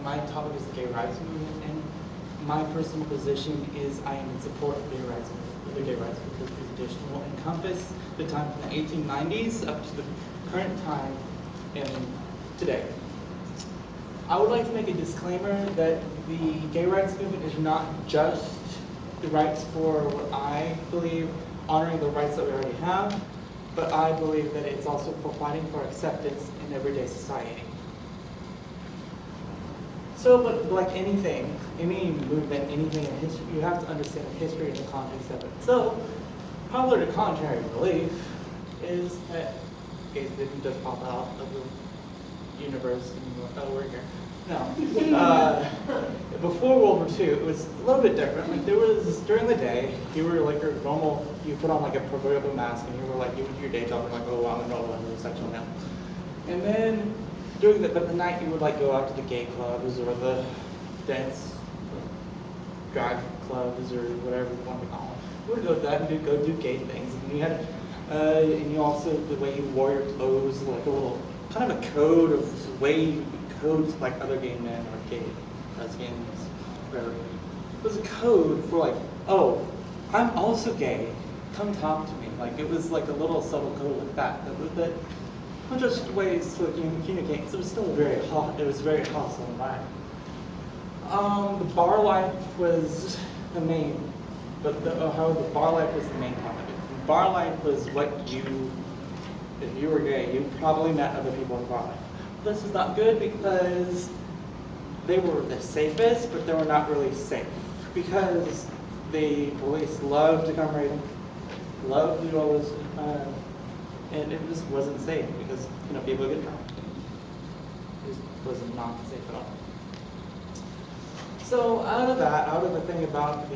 My topic is the Gay Rights Movement, and my personal position is I am in support of gay rights movement, the gay rights movement, which will encompass the time from the 1890s up to the current time and today. I would like to make a disclaimer that the gay rights movement is not just the rights for what I believe, honoring the rights that we already have, but I believe that it's also for fighting for acceptance in everyday society. So, but like anything, any movement, anything in history, you have to understand the history and the context of it. So, probably the contrary belief is that gays didn't just pop out of the universe and we're here. No. Before World War II, it was a little bit different. Like there was, during the day, you were like your normal, you put on like a proverbial mask and you were like, you went to your day job and like, oh, I'm a homosexual now. And then during the night, you would like go out to the gay clubs or the dance, drag clubs or whatever you want to call them. You would go to that and go do gay things. And you had, and you also, the way you wore your clothes, like a little, kind of a code of way codes like other gay men or gay lesbians, whatever. It was a code for like, oh, I'm also gay. Come talk to me. Like it was like a little subtle code like that. That not just ways to communicate. Because it was still very hot. It was a very hostile environment. The bar life was the main, but how the bar life was the main topic. Bar life was what you, if you were gay, you probably met other people in bar life. This is not good because they were the safest, but they were not really safe because the police loved to come raid them, loved to do all this, and it just wasn't safe because people get drunk. It just was not safe at all. So out of the thing about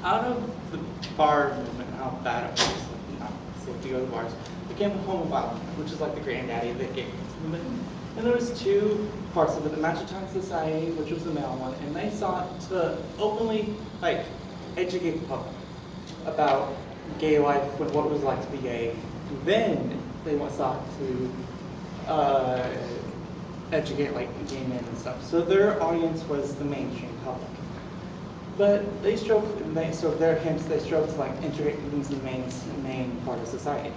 out of the bar movement, how bad it was, like not safe to go to bars, became the homo violence movement, which is like the granddaddy of the gay movement. And there was two parts of it: the Mattachine Society, which was the male one, and they sought to openly educate the public about gay life, what it was like to be gay. Then they sought to educate gay men and stuff. So their audience was the mainstream public. But they strove, so their hints, they strove to integrate into the main part of society.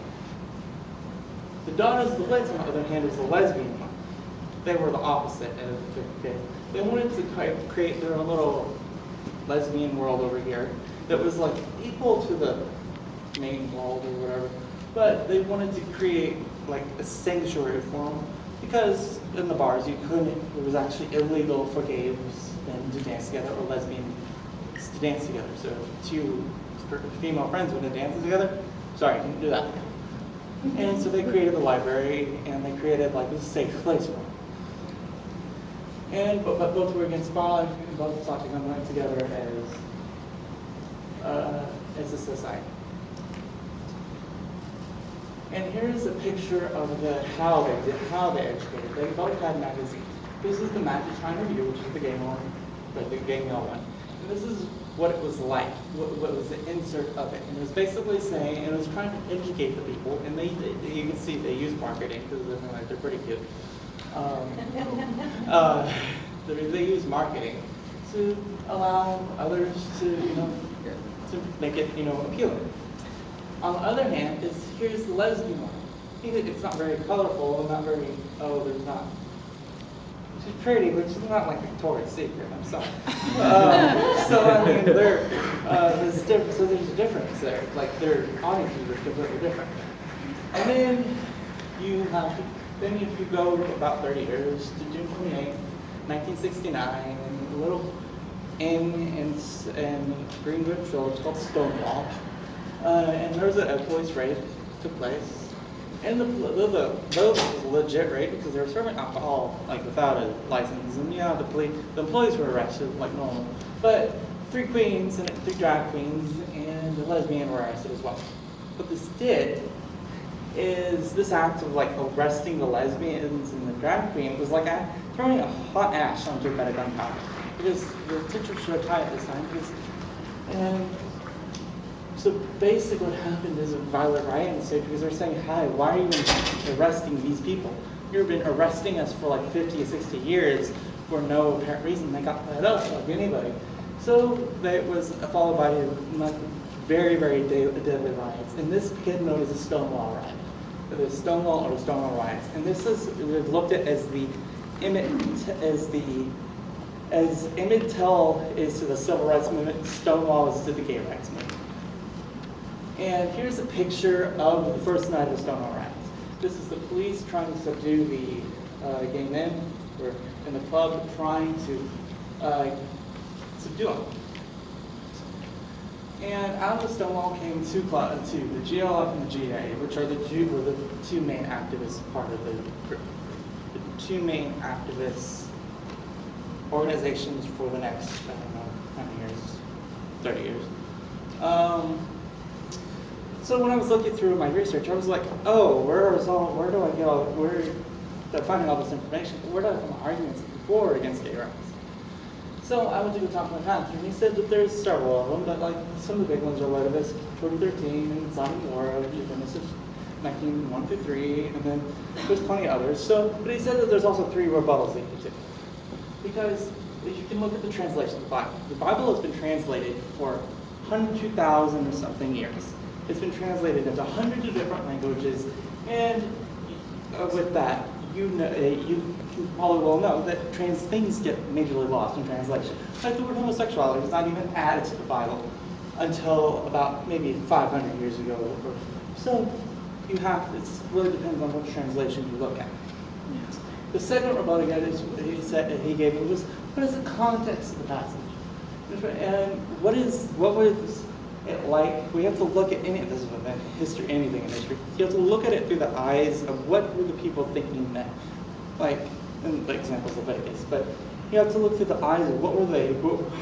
The Daughters of the Lights, on the other hand, was the lesbian one. They were the opposite of the gay. They wanted to create their own little lesbian world over here that was equal to the main world or whatever, but they wanted to create a sanctuary for them because in the bars you couldn't. It was actually illegal for gays men to dance together or lesbians to dance together. So if two female friends wanted to dance together, sorry, you couldn't do that. And so they created the library and they created a safe place for them. And but both were against bar life and both sought to come together as a society. And here's a picture of how they educated. They both had magazines. This is the Mattachine Review, which is the gay one, the gay male one. And this is what it was like, what was the insert of it. And it was basically saying, and it was trying to educate the people, and you can see they use marketing because they're pretty cute. They use marketing to allow others to make it appealing. On the other hand, here's the lesbian one. It's not very colorful, not very, there's not. She's pretty, but she's not like Victoria's Secret, I'm sorry. So I mean, there's a difference there. Their audiences are completely different. And then if you go about 30 years to June 28th, 1969, in a little inn in Greenwood Village called Stonewall, and there was a police raid took place. And those was a legit raid because they were serving alcohol without a license. And the employees were arrested like normal. But three drag queens and a lesbian were arrested as well. What this did is this act of arresting the lesbians and the drag queen was like throwing a hot ash onto a bed of gunpowder. Because the tensions were tight at this time and So basically what happened is a violent riot in the state because they're saying, hi, why are you arresting these people? You've been arresting us for like 50 or 60 years for no apparent reason. They got let up like anybody. So that was followed by very, very deadly riots. And this became known as the Stonewall riot. The Stonewall or the Stonewall riots. And this is looked at as as Emmett Till is to the civil rights movement, Stonewall is to the gay rights movement. And here's a picture of the first night of the Stonewall riots. This is the police trying to subdue the gay men who were in the club trying to subdue them. And out of the Stonewall came two, the GLF and the GA, which are the two main activist part of the group. The two main activist organizations for the next, I don't know, how many years, 30 years. So when I was looking through my research, I was like, oh, where do I go? Where to finding all this information? Where do I find my arguments for or against gay rights? So I went to the top of my path, and he said that there's several of them, but like some of the big ones are Leviticus 2013 and Sodom and Gomorrah, Genesis 19:1 through 3, and then there's plenty of others. So, but he said that there's also 3 rebuttals that you could do. Because if you can look at the translation of the Bible. The Bible has been translated for 102,000 or something years. It's been translated into hundreds of different languages, and with that, you probably will know that things get majorly lost in translation. Like the word homosexuality was not even added to the Bible until about maybe 500 years ago. So you have, it really depends on which translation you look at. The second rebuttal he gave me was, what is the context of the passage? And what was it like? We have to look at any of this event, history, anything in history. You have to look at it through the eyes of what were the people thinking then. Like, in the examples of Leviticus, but you have to look through the eyes of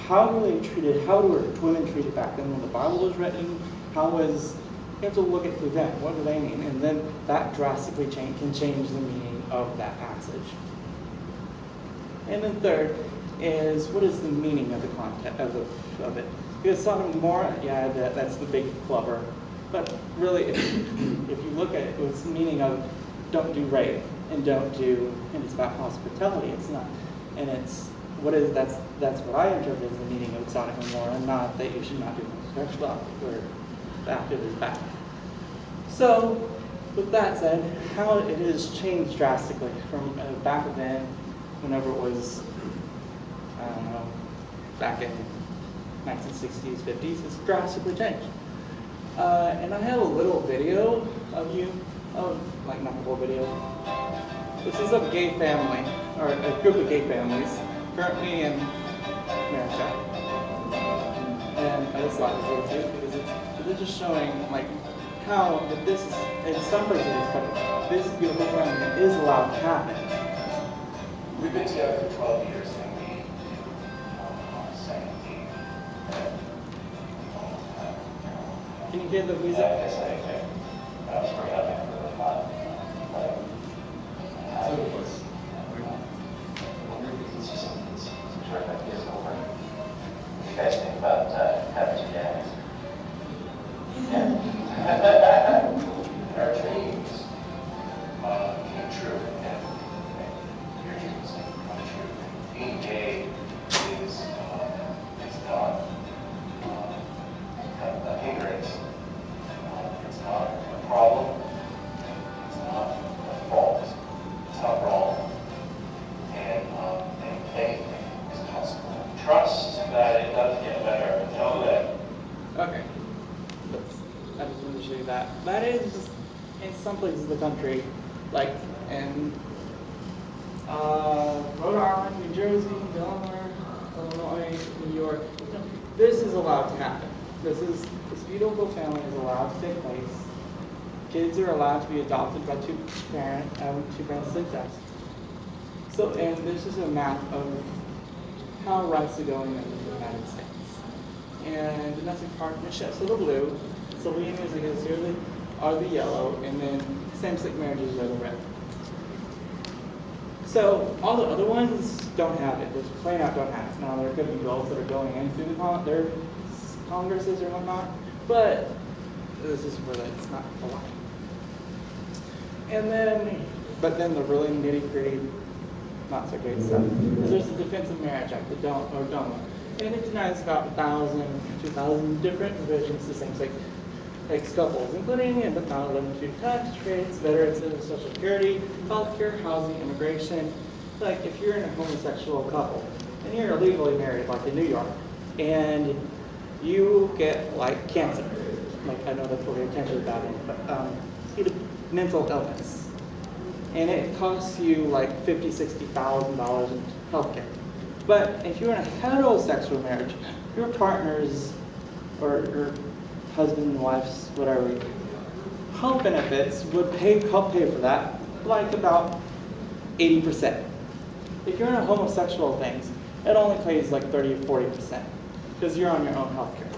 how were they treated, how were women treated back then when the Bible was written, you have to look at through them, what do they mean? And then that drastically can change the meaning of that passage. And then third is, what is the meaning of the content of it? Because Sodom and Gomorrah, yeah, that's the big clubber. But really, if you look at it, it's the meaning of don't do rape and and it's about hospitality. It's not, and that's what I interpret as the meaning of Sodom and Gomorrah, not that you should not do homosexuality, where after is back. So, with that said, how it has changed drastically from back then, whenever it was, I don't know, back in 1960s, 50s, it's drastically changed. And I have a little video like not the whole video. This is a gay family, or a group of gay families, currently in America. And this slide is really cute because they're just showing like how this is, in some places, this beautiful family is allowed to happen. We've been together for 12 years, and we do same thing that we both have marijuana. Can you hear the music? I guess when I was growing up, I never really thought what I had was, it's just it's sort of like physical. What do you guys think about having 2 daddies? Yeah. Our dreams came true, and your dreams come true. And being gay is not a hindrance. It's not a problem. It's not a fault. It's not wrong. And anything is possible. Trust that it does get better, but know that. Okay. I just wanted to show you that. That is, in some places of the country, like in Rhode Island, New Jersey, Delaware, Illinois, New York, this is allowed to happen. This beautiful family is allowed to take place. Kids are allowed to be adopted by two parents of incest. So, and this is a map of how rights are going in the United States. And domestic partnerships are the blue, civilian residents here are the yellow, and then same-sex marriages are the red. So all the other ones don't have it. Just plain out don't have it. Now there could be bills that are going in through their Congresses or whatnot, But this is where it's not a lot. And then, but then the really nitty-gritty, not so great stuff is there's the Defense of Marriage Act, the DOMA, and it denies about 1,000, 2,000 different provisions to same-sex couples, including but not limited to tax rates, veterans, Social Security, healthcare, housing, immigration. Like if you're in a homosexual couple and you're illegally married, like in New York, and you get like cancer, like I know that's what we're potentially bad in, but you get a mental illness, and it costs you like $50,000-$60,000 in healthcare. But if you're in a heterosexual marriage, your partner's or your husband, wife's, whatever, health benefits would help pay for that, like about 80%. If you're in a homosexual things, it only pays like 30 or 40% because you're on your own health care.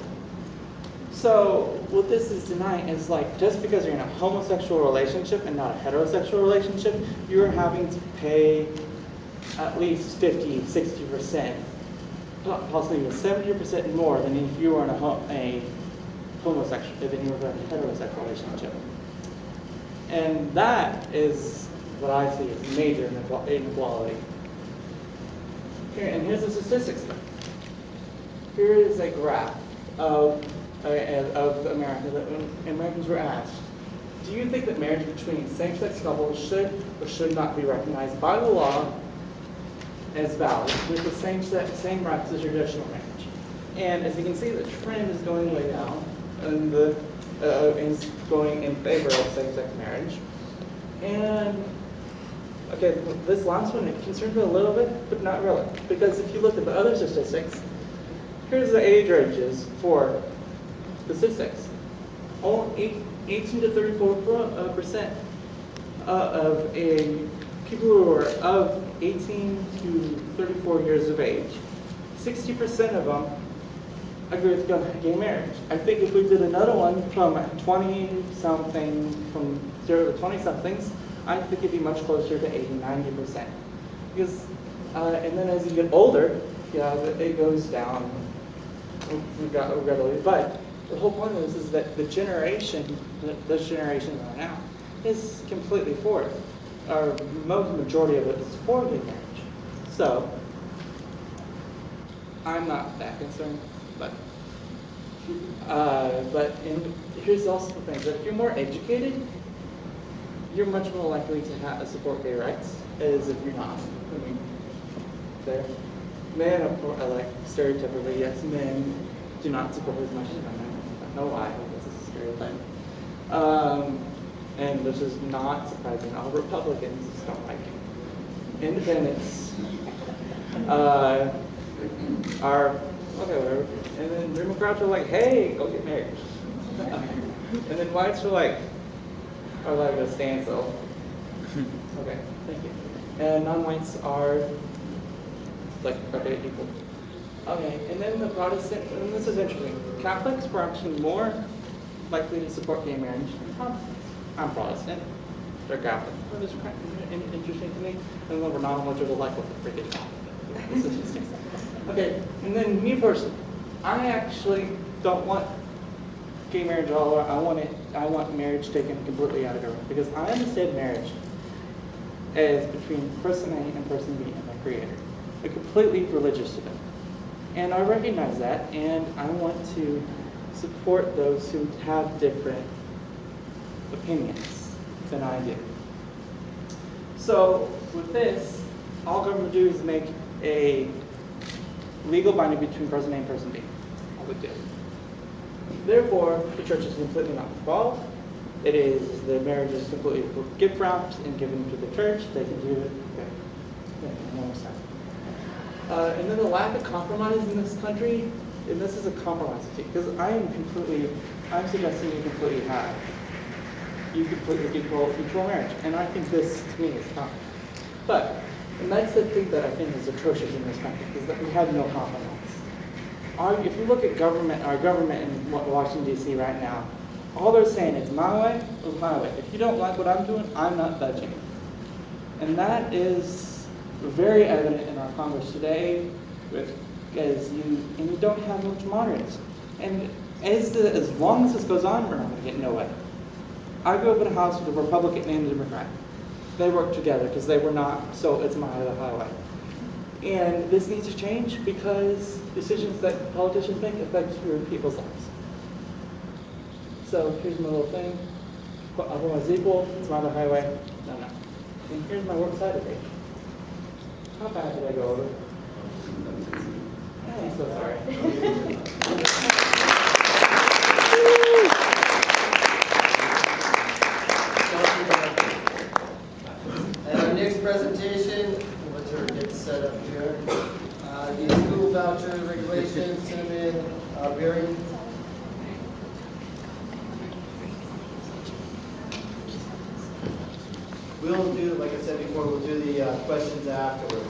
So what this is denying is like just because you're in a homosexual relationship and not a heterosexual relationship, you're having to pay at least 50, 60%, possibly even 70% more than if you were in a homosexual, than you were in a heterosexual relationship. And that is what I see as major inequality. Here, and here's the statistics. Here is a graph of America that when Americans were asked, do you think that marriage between same-sex couples should or should not be recognized by the law as valid with the same rights as traditional marriage? And as you can see, the trend is going way down, and is going in favor of same-sex marriage. And okay, this last one, it concerns me a little bit, but not really. Because if you look at the other statistics, here's the age ranges for statistics. Only 18 to 34% of people who are of 18 to 34 years of age, 60% of them agree with gay marriage. I think if we did another one from 20-something, from 0 to 20-somethings, I think it'd be much closer to 80, 90%. Because, and then as you get older, yeah, it goes down readily. But the whole point of this is that this generation right now, is completely for it. Or most majority of it is for gay marriage. So, I'm not that concerned, but here's also the thing, that if you're more educated, you're much more likely to support gay rights, as if you're not. I mean, men, of course, like stereotypically, yes, men do not support as much as women. I don't know why, this is a stereotype. And this is not surprising. All Republicans don't like it. Independents are, okay, whatever. And then Democrats are like, hey, go get married. And then whites are like a standstill. Okay, thank you. And non-whites are like okay people. Okay, and then the Protestant, and this is interesting. Catholics were actually more likely to support gay marriage than Protestants. I'm Protestant. They're Catholic. That is kind of interesting to me. And then we're not much of a like what the freak is Catholic. Okay, and then me personally, I actually don't want gay marriage all over. I want marriage taken completely out of government because I understand marriage as between person A and person B and the Creator. They're completely religious to them. And I recognize that, and I want to support those who have different opinions than I do. So with this, all government do is make a legal binding between person A and person B. All we do. Therefore, the church is completely not involved. The marriage is completely gift wrapped and given to the church. They can do it. And then the lack of compromise in this country, and this is a compromise because I'm suggesting you completely control marriage. And I think this, to me, is compromise. And that's the thing that I think is atrocious in this country, is that we have no compromise. If you look at our government in Washington, D.C. right now, all they're saying is my way or my way. If you don't like what I'm doing, I'm not budging. And that is very evident in our Congress today, and you don't have much moderates. And As long as this goes on, we're not going to get nowhere. I grew up in a house with a Republican and a Democrat. They worked together because they were not, so it's my highway. And this needs to change because decisions that politicians make affect fewer people's lives. So here's my little thing. Everyone's equal, it's not a highway. No. And here's my works cited page. How bad did I go over? I'm so sorry. And our next presentation, let's get set up here. The school voucher regulations, Cinnamon Berry. We'll do, like I said before, we'll do the questions afterwards.